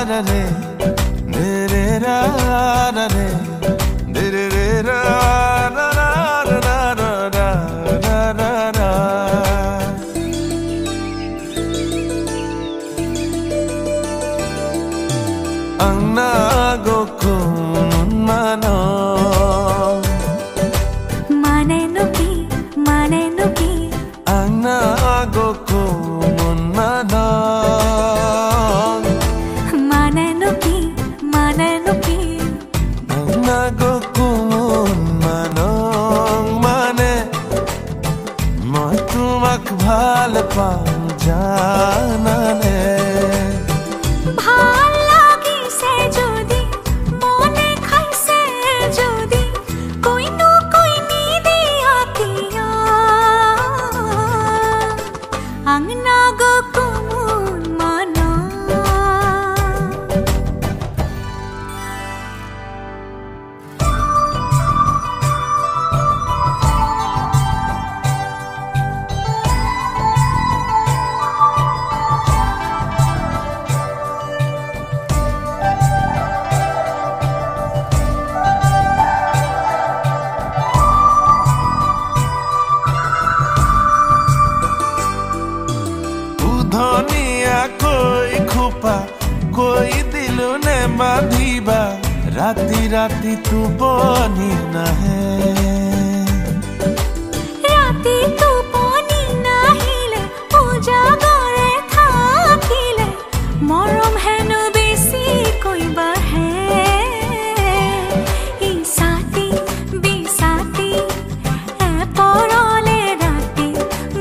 ra re re re ra ra re re re re ra ra ra ra ra ra ra ra ra Angna gokun mano mane nuki Angna gokun mano mane nuki Angna gokun mano mane moi tumak bhal pao janane Angna gokun mano धनिया कोई खुपा कोई दिलु ने बांधिबा राती राती तू बनी ना है राती तू बनी नाहिले पूजा करे थाकिले मरम हेनु बेसी कोई बाहे इसाती बिसाती ए परले राती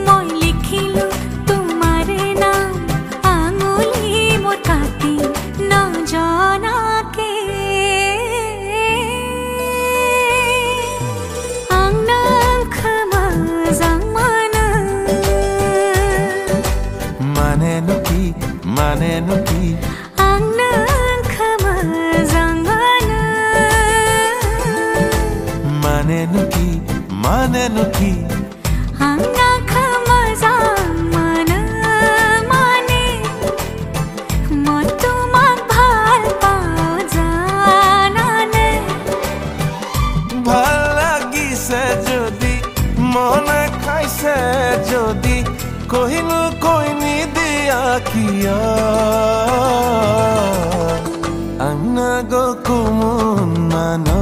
মই লিখিলো तुम्हारे नाम आंगुली मोर काटी न जाना के आंगना खमा जमाना माने नुकी आंगना खमा जमाना माने नुकी आंगना खमा जमाना माने মই তোমাক ভাল পাওঁ জানানে ভাল লাগিছে যদি মনে খাইছে যদি কহিনো কইনি দিয়া কিয় Angna gokun mano